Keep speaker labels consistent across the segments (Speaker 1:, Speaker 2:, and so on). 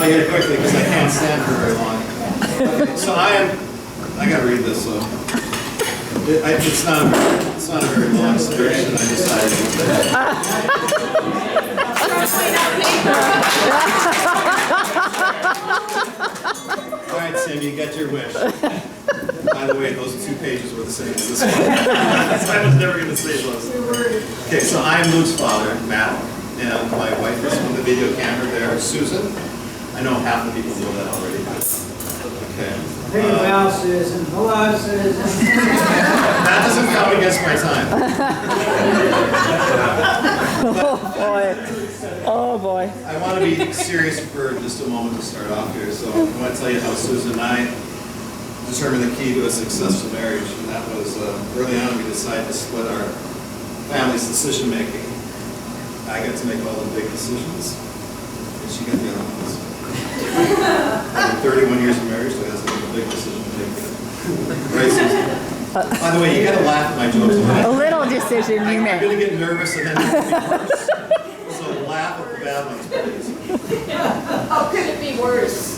Speaker 1: to get it quickly because I can't stand for very long. Okay, so I gotta read this, so. It's not a very long section, I decided. All right, Sam, you got your wish. By the way, those 2 pages were the same as this one. I was never going to say those. Okay, so I'm Luke's father, Matt, and my wife is from the video camera there, Susan. I know half the people know that already. Okay.
Speaker 2: Hey, well, Susan. Hello, Susan.
Speaker 1: That doesn't count against my time.
Speaker 3: Oh boy. Oh boy.
Speaker 1: I want to be serious for just a moment to start off here. So I want to tell you how Susan and I determined the key to a successful marriage. And that was early on we decided to split our family's decision making. I got to make all the big decisions, and she got the other ones. After 31 years of marriage, so that's a big decision to make. Right, Susan? By the way, you got to laugh at my jokes.
Speaker 3: A little decision you
Speaker 1: I'm
Speaker 3: made.
Speaker 1: going to get nervous and then it'll be worse. So laugh at the bad ones, please.
Speaker 4: How could it be worse?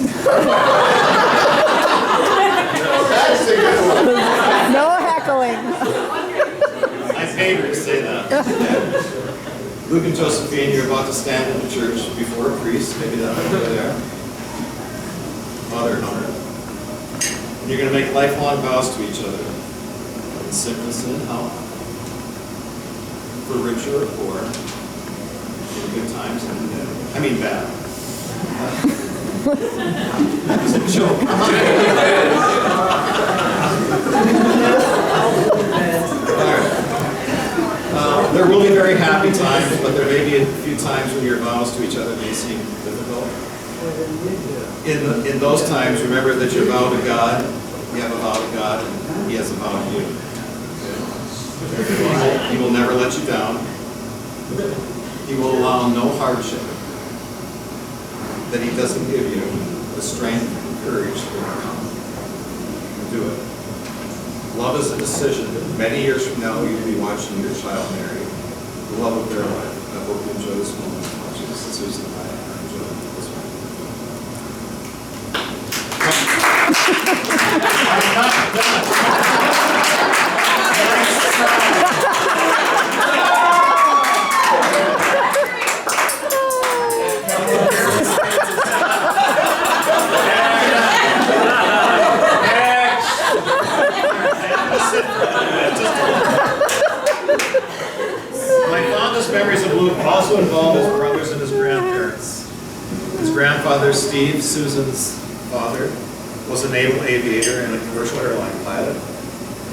Speaker 1: That's a good one.
Speaker 3: No heckling.
Speaker 1: I paid her to say that. Yeah. Luke and Josephine, you're about to stand in the church before a priest, maybe that might be there. Mother and daughter. And you're going to make lifelong vows to each other. In sickness and in health. For richer or poor. In good times and in bad. I mean bad. That was a joke. There will be very happy times, but there may be a few times when your vows to each other may seem difficult. In those times, remember that your vow to God, you have a vow to God, and He has a vow to you. Okay? He will never let you down. He will allow no hardship that He doesn't give you the strength and courage to do it. Love is a decision. Many years from now, you'll be watching your child marry the love of their life. I hope you enjoy this moment as much as Susan and I enjoy this one. I'm not done. My fondest memories of Luke also involve his brothers and his grandparents. His grandfather, Steve, Susan's father, was a naval aviator and a commercial airline pilot.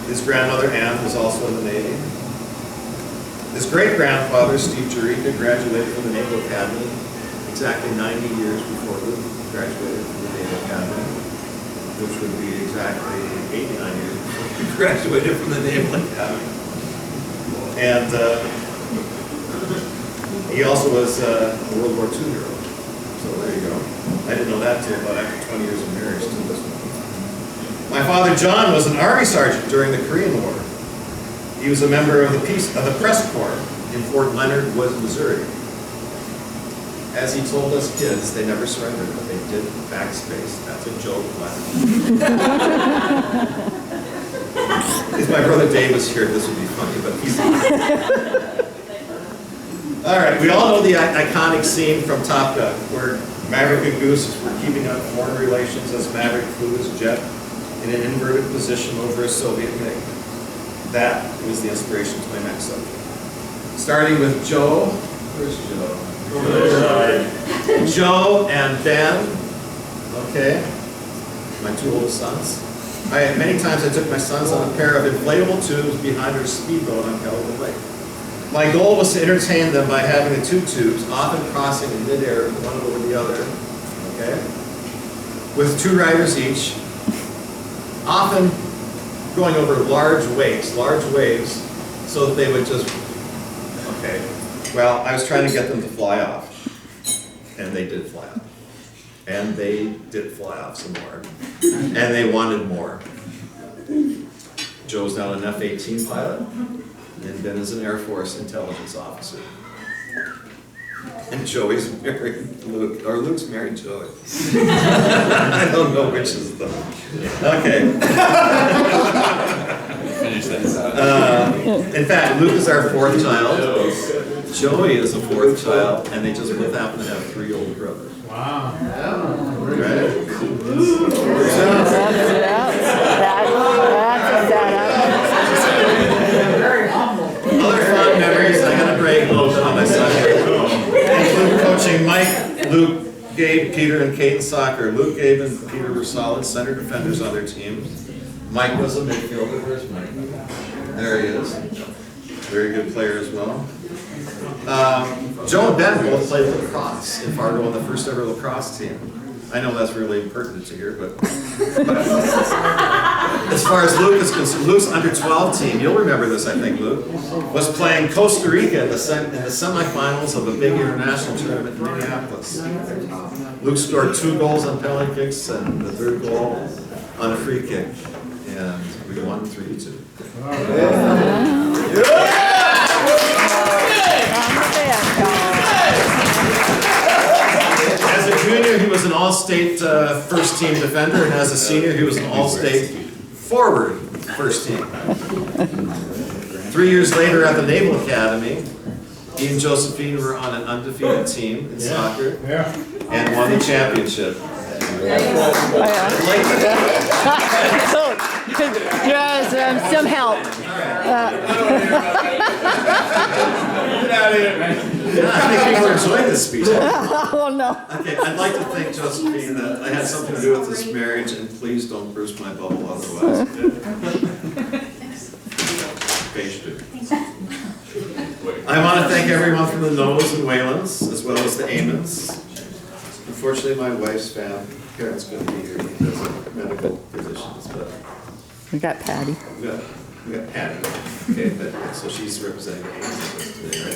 Speaker 1: His grandmother, Anne, was also in the Navy. His great-grandfather, Steve Jureka, graduated from the Naval Academy exactly 90 years before Luke graduated from the Naval Academy, which would be exactly 89 years before he graduated from the Naval Academy. And he also was a World War II hero. So there you go. I didn't know that until about after 20 years of marriage to this one. My father, John, was an Army sergeant during the Korean War. He was a member of the Press Corps in Fort Leonard Wood, Missouri. As he told us kids, they never surrendered, but they did backspace. That's a joke. If my brother Dave was here, this would be funny, but he's not. All right, we all know the iconic scene from Top Gun, where Maverick and Goose were keeping up foreign relations as Maverick flew his jet in an inverted position over a Soviet MiG. That was the inspiration to my next subject. Starting with Joe. Where's Joe? Joe and Ben. Okay, my 2 oldest sons. Many times I took my sons on a pair of inflatable tubes behind our speedboat on Chillicothe Lake. My goal was to entertain them by having the 2 tubes often crossing in midair, one over the other, okay, with 2 riders each, often going over large waves, so that they would just, okay, well, I was trying to get them to fly off, and they did fly off. And they did fly off some more. And they wanted more. Joe's now an F-18 pilot, and Ben is an Air Force intelligence officer. And Joey's married Luke, or Luke's married Joey. I don't know which is the. Okay.
Speaker 5: Finish that.
Speaker 1: In fact, Luke is our fourth child. Joey is a fourth child, and they just both happen to have 3 older brothers.
Speaker 2: Wow.
Speaker 1: Right?
Speaker 3: That's a
Speaker 2: Very humble.
Speaker 1: Other fun memories, I got a break on my son here. Include coaching Mike, Luke, Gabe, Peter, and Kate in soccer. Luke, Gabe, and Peter were solid center defenders on their team. Mike was a midfielder. Where's Mike? There he is. Very good player as well. Joe and Ben both played lacrosse in Fargo on the first ever lacrosse team. I know that's really impertinent to hear, but as far as Luke is concerned, Luke's under 12 team, you'll remember this, I think, Luke, was playing Costa Rica in the semifinals of a big international tournament in Minneapolis. Luke scored 2 goals on penalty kicks and the 3rd goal on a free kick, and we won 3-2. As a junior, he was an all-state first team defender, and as a senior, he was an all-state forward first team. 3 years later at the Naval Academy, he and Josephine were on an undefeated team in soccer and won the championship.
Speaker 3: Yes, some help.
Speaker 1: I think people are enjoying this speech.
Speaker 3: Oh, no.
Speaker 1: Okay, I'd like to thank Josephine that I had something to do with this marriage, and please don't burst my bubble otherwise. Page 2. I want to thank everyone from the Noahs and Whalens, as well as the Amons. Unfortunately, my wife's parents couldn't be here because of medical conditions, but
Speaker 3: We got Patty.
Speaker 1: we got Patty. Okay, but so she's representing the Amons today, right?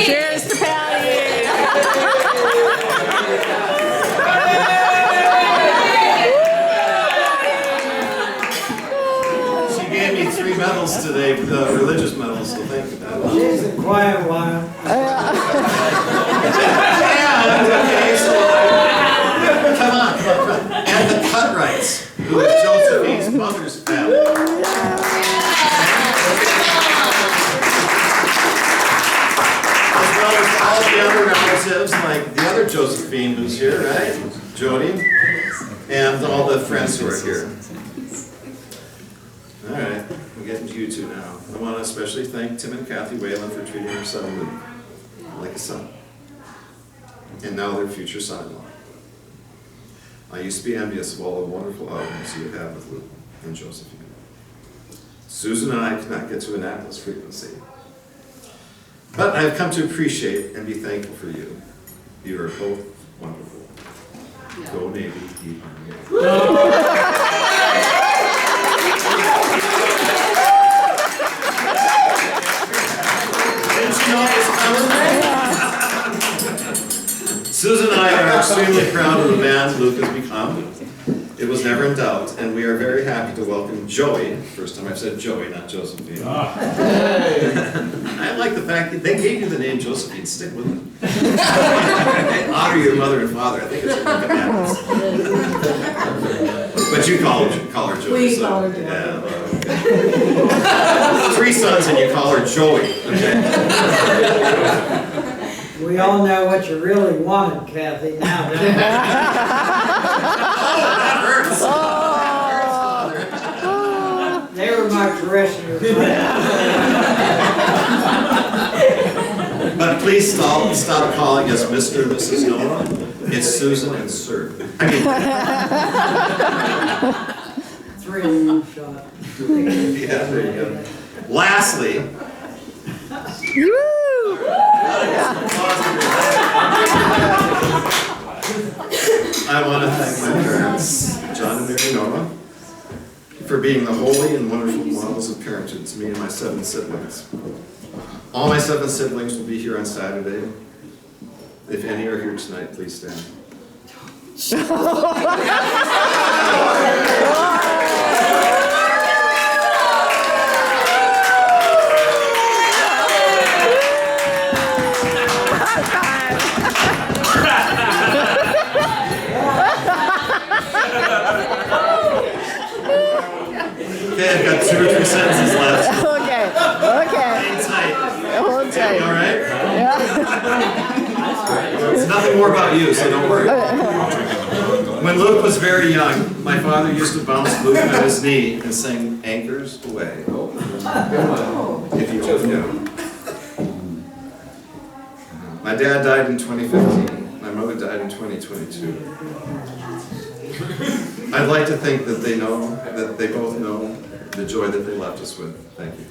Speaker 3: Cheers to Patty.
Speaker 1: She gave me 3 medals today, religious medals, so thank you, Patty.
Speaker 2: She's a quiet one.
Speaker 1: Okay, so come on. And the Cutrights, who is Josephine's mother's family. As well as all the other relatives, like the other Josephine who's here, right? Jody, and all the friends who are here. All right, we're getting to you two now. I want to especially thank Tim and Kathy Whalen for treating their son Luke like a son. And now their future son-in-law. I used to be envious of all the wonderful outings you have with Luke and Josephine. Susan and I cannot get to Annapolis frequency. But I have come to appreciate and be thankful for you. You are both wonderful. Go Navy, keep on Navy. Didn't you know it was coming? Susan and I are extremely proud of the man Luke has become. It was never in doubt, and we are very happy to welcome Joey. First time I've said Joey, not Josephine. I like the fact that they gave you the name Josephine. Stick with it. Honor your mother and father. I think it's what happens. But you call her Joey.
Speaker 4: We
Speaker 1: so,
Speaker 4: call her Joey.
Speaker 1: Yeah, okay. 3 sons and you call her Joey. Okay.
Speaker 2: We all know what you really wanted, Kathy, now.
Speaker 1: Oh, that hurts.
Speaker 2: They were my parishioners.
Speaker 1: But please stop calling us Mr. and Mrs. Noah. It's Susan and Sir. I mean,
Speaker 2: 3 in 1 shot.
Speaker 1: yeah, there you go. Lastly, I want to thank my parents, John and Mary Noah, for being the holy and wonderful models of parenting to me and my 7 siblings. All my 7 siblings will be here on Saturday. If any are here tonight, please stand. Okay, I've got 2 or 3 sentences left.
Speaker 3: Okay, okay.
Speaker 1: Hang tight.
Speaker 3: Hold
Speaker 1: All
Speaker 3: tight.
Speaker 1: right?
Speaker 3: Yeah.
Speaker 1: It's nothing more about you, so don't worry. When Luke was very young, my father used to bounce Luke on his knee and sing "Anchors Away." If you just know. My dad died in 2015. My mother died in 2022. I'd like to think that they both know the joy that they left us with. Thank you.